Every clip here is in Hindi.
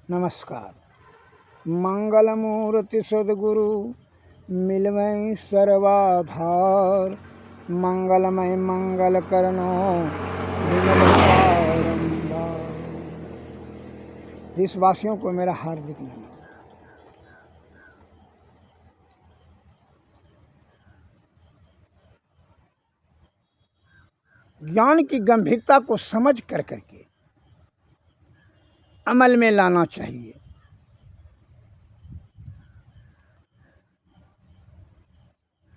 नमस्कार। मंगलमूर्ति सद्गुरु मिलवै सर्वाधार, मंगलमय मंगल करनो बारंबार। देशवासियों को मेरा हार्दिक नमन। ज्ञान की गंभीरता को समझ कर करके अमल में लाना चाहिए।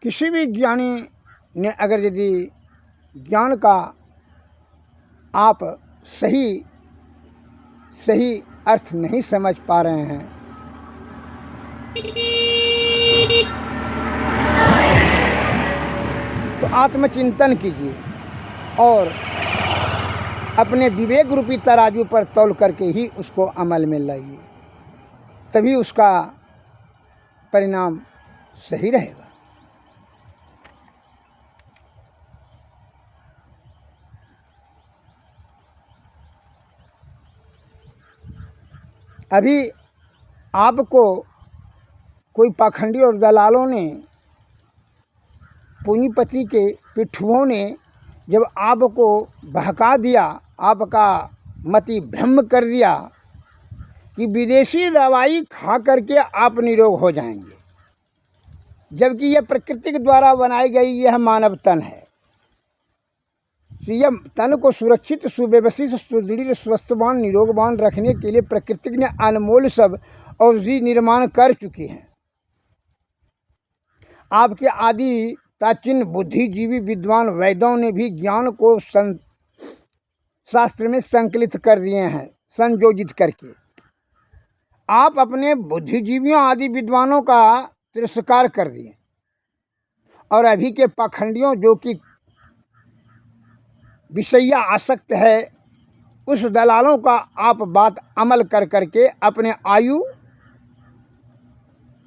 किसी भी ज्ञानी ने अगर यदि ज्ञान का आप सही अर्थ नहीं समझ पा रहे हैं तो आत्मचिंतन कीजिए और अपने विवेक रूपी तराजू पर तौल करके ही उसको अमल में लाइए, तभी उसका परिणाम सही रहेगा। अभी आपको कोई पाखंडी और दलालों ने, पूंजीपति के पिट्ठुओं ने जब आपको बहका दिया, आपका मति भ्रम कर दिया कि विदेशी दवाई खा करके आप निरोग हो जाएंगे, जबकि यह प्रकृति के द्वारा बनाई गई यह मानव तन है। यह तन को सुरक्षित, सुव्यवस्थित, सुदृढ़, स्वस्थवान, निरोगवान रखने के लिए प्रकृति ने अनमोल सब औषधि निर्माण कर चुकी हैं। आपके आदि प्राचीन बुद्धिजीवी विद्वान वैदों ने भी ज्ञान को शास्त्र में संकलित कर दिए हैं, संयोजित करके। आप अपने बुद्धिजीवियों आदि विद्वानों का तिरस्कार कर दिए और अभी के पाखंडियों जो कि विषया आसक्त है, उस दलालों का आप बात अमल कर करके अपने आयु,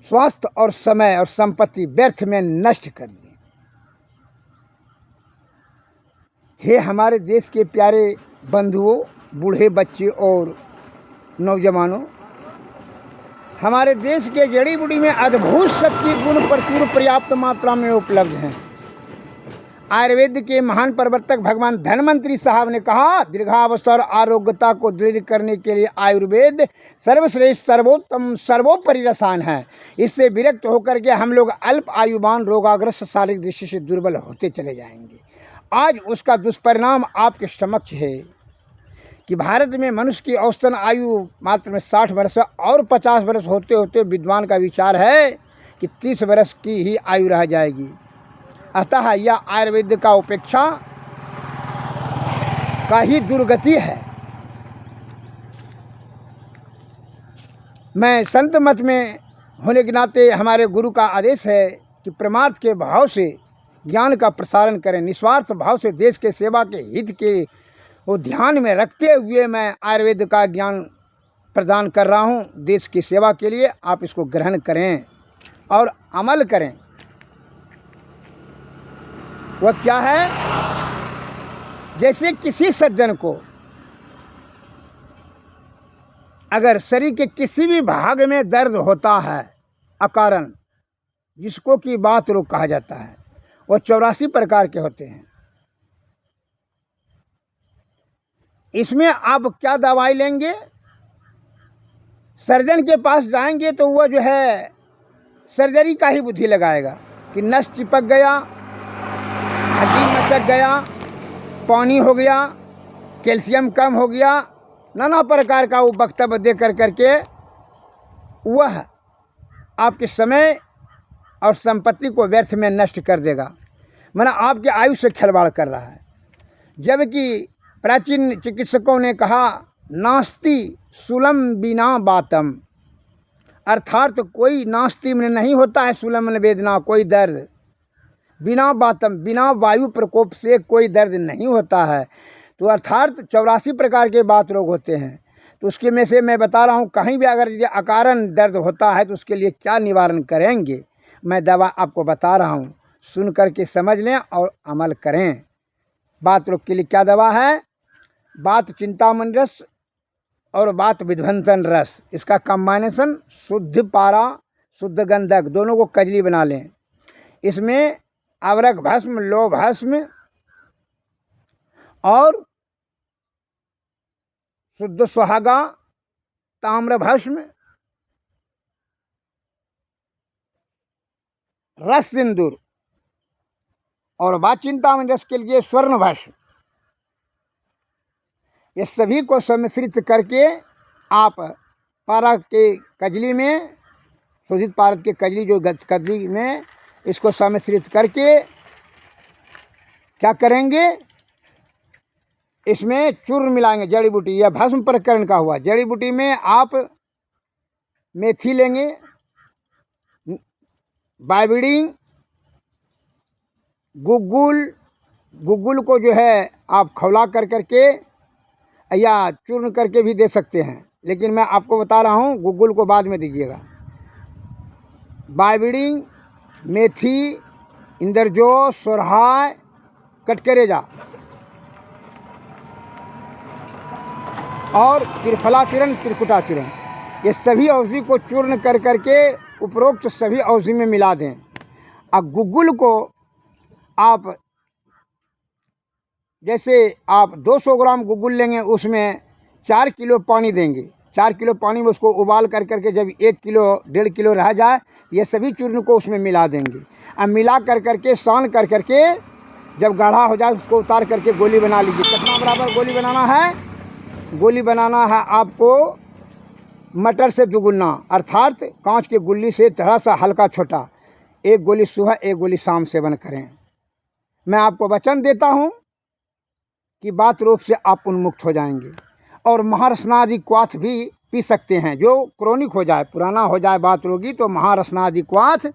स्वास्थ्य और समय और संपत्ति व्यर्थ में नष्ट कर दिए। हे हमारे देश के प्यारे बंधुओं, बूढ़े, बच्चे और नौजवानों, हमारे देश के जड़ी बूटी में अद्भुत शक्ति गुण प्रचुर पर्याप्त मात्रा में उपलब्ध हैं। आयुर्वेद के महान प्रवर्तक भगवान धन्वंतरी साहब ने कहा, दीर्घावस्था और आरोग्यता को दृढ़ करने के लिए आयुर्वेद सर्वश्रेष्ठ, सर्वोत्तम, सर्वोपरि रसायन है। इससे विरक्त होकर के हम लोग अल्प आयुवान, रोगाग्रस्त, शारीरिक दृष्टि से दुर्बल होते चले जाएंगे। आज उसका दुष्परिणाम आपके समक्ष है कि भारत में मनुष्य की औसतन आयु मात्र में 60 वर्ष और 50 वर्ष होते होते विद्वान का विचार है कि 30 वर्ष की ही आयु रह जाएगी। अतः यह आयुर्वेद का उपेक्षा का ही दुर्गति है। मैं संत मत में होने के नाते हमारे गुरु का आदेश है कि परमार्थ के भाव से ज्ञान का प्रसारण करें, निस्वार्थ भाव से देश के सेवा के हित के वो ध्यान में रखते हुए मैं आयुर्वेद का ज्ञान प्रदान कर रहा हूँ देश की सेवा के लिए। आप इसको ग्रहण करें और अमल करें। वह क्या है? जैसे किसी सज्जन को अगर शरीर के किसी भी भाग में दर्द होता है अकारण, जिसको कि बात रोग कहा जाता है, वह 84 प्रकार के होते हैं। इसमें आप क्या दवाई लेंगे? सर्जन के पास जाएंगे तो वह जो है सर्जरी का ही बुद्धि लगाएगा कि नस चिपक गया, हड्डी मचक गया, पानी हो गया, कैल्शियम कम हो गया, नाना प्रकार का वो वक्तव्य दे कर करके वह आपके समय और संपत्ति को व्यर्थ में नष्ट कर देगा, माना आपके आयु से खिलवाड़ कर रहा है। जबकि प्राचीन चिकित्सकों ने कहा, नास्ति सुलम बिना बातम, अर्थात कोई नास्ति में नहीं होता है सुलम वेदना, कोई दर्द बिना बातम, बिना वायु प्रकोप से कोई दर्द नहीं होता है। तो अर्थात 84 प्रकार के बात रोग होते हैं। तो उसके में से मैं बता रहा हूँ, कहीं भी अगर ये अकारण दर्द होता है तो उसके लिए क्या निवारण करेंगे, मैं दवा आपको बता रहा हूँ, सुन करके समझ लें और अमल करें। बात रोग के लिए क्या दवा है? बात चिंतामणि रस और बात विध्वंसन रस, इसका कम्बाइनेशन शुद्ध पारा शुद्ध गंधक दोनों को कजली बना लें। इसमें अवरक भस्म, लौह भस्म और शुद्ध सुहागा, ताम्र भस्म, रस सिंदूर और बात चिंतामणि रस के लिए स्वर्ण भस्म, ये सभी को सम्मिश्रित करके आप पारक के कजली में, शोधित पारक के कजली जो कजली में इसको सम्मिश्रित करके क्या करेंगे, इसमें चूर्ण मिलाएंगे। जड़ी बूटी, यह भस्म प्रकरण का हुआ। जड़ी बूटी में आप मेथी लेंगे, बाइबिडिंग, गुग्गुल को जो है आप खौला कर करके या चूर्ण करके भी दे सकते हैं, लेकिन मैं आपको बता रहा हूँ गुग्गुल को बाद में दीजिएगा। बाइबिडिंग, मेथी, इंद्रजो, सोरहाय, कटकरेजा और त्रिफला चूर्ण, त्रिकुटा चूर्ण, ये सभी औषधि को चूर्ण कर करके उपरोक्त सभी औषधि में मिला दें। अब गुग्गुल को आप जैसे आप 200 ग्राम गुग्गुल लेंगे, उसमें 4 किलो पानी देंगे। 4 किलो पानी में उसको उबाल कर करके जब 1 किलो 1.5 किलो रह जाए, ये सभी चूर्ण को उसमें मिला देंगे। अब मिला कर करके सान कर करके जब गाढ़ा हो जाए उसको उतार करके गोली बना लीजिए। कितना बराबर गोली बनाना है? गोली बनाना है आपको मटर से दुगुना, अर्थात कांच की गुल्ली से थोड़ा सा हल्का छोटा। 1 गोली सुबह 1 गोली शाम सेवन करें। मैं आपको वचन देता हूँ कि बात रूप से आप उन्मुक्त हो जाएंगे। और महारसनादि क्वाथ भी पी सकते हैं। जो क्रोनिक हो जाए, पुराना हो जाए बात रोगी, तो महारसनादि क्वाथ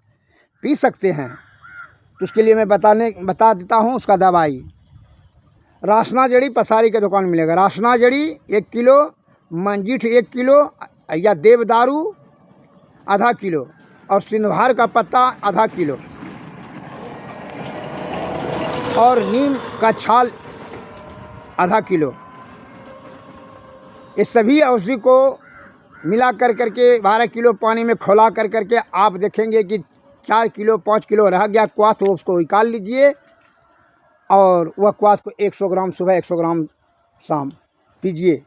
पी सकते हैं। तो उसके लिए मैं बता देता हूँ उसका दवाई। रासना जड़ी पसारी के दुकान मिलेगा। रासना जड़ी 1 किलो, मंजीठ 1 किलो या देवदारू आधा किलो और सिंधवार का पत्ता आधा किलो और नीम का छाल आधा किलो, इस सभी औषधि को मिला कर करके 12 किलो पानी में खौला कर करके आप देखेंगे कि 4 किलो 5 किलो रह गया क्वाथ, वो उसको निकाल लीजिए और वह क्वाथ को 100 ग्राम सुबह 100 ग्राम शाम पीजिए।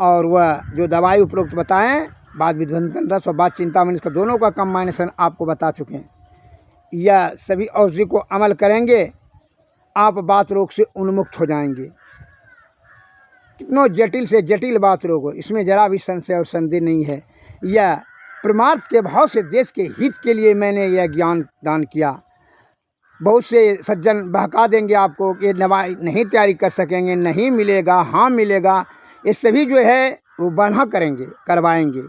और वह जो दवाई उपरोक्त बताएं, बात विध्वंसन रस और बात चिंतामणि, इसका दोनों का कम्बाइनेशन आपको बता चुके हैं। यह सभी औषधि को अमल करेंगे, आप बात रोग से उन्मुक्त हो जाएंगे। कितनों जटिल से जटिल बात रोग हो, इसमें जरा भी संशय और संदेह नहीं है। यह परमार्थ के भाव से देश के हित के लिए मैंने यह ज्ञान दान किया। बहुत से सज्जन बहका देंगे आपको कि दवाई नहीं तैयारी कर सकेंगे, नहीं मिलेगा, हाँ मिलेगा, ये सभी जो है वो बना करेंगे, करवाएंगे।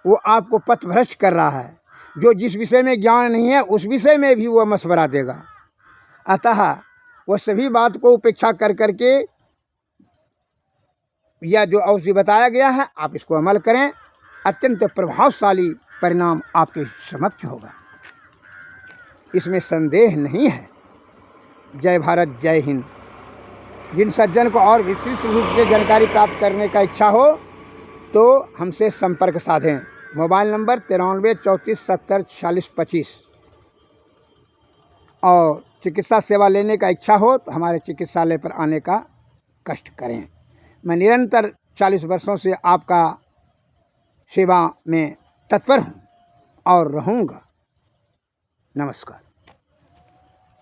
वो आपको पथभ्रष्ट कर रहा है। जो जिस विषय में ज्ञान नहीं है उस विषय में भी वह मशवरा देगा। अतः वह सभी बात को उपेक्षा कर करके यह जो औषधि बताया गया है आप इसको अमल करें, अत्यंत प्रभावशाली परिणाम आपके समक्ष होगा, इसमें संदेह नहीं है। जय भारत, जय हिंद। जिन सज्जन को और विस्तृत रूप से जानकारी प्राप्त करने का इच्छा हो तो हमसे संपर्क साधें। Mobile number 93 34 70 46 25। और चिकित्सा सेवा लेने का इच्छा हो तो हमारे चिकित्सालय पर आने का कष्ट करें। मैं निरंतर 40 वर्षों से आपका सेवा में तत्पर हूँ और रहूँगा। नमस्कार।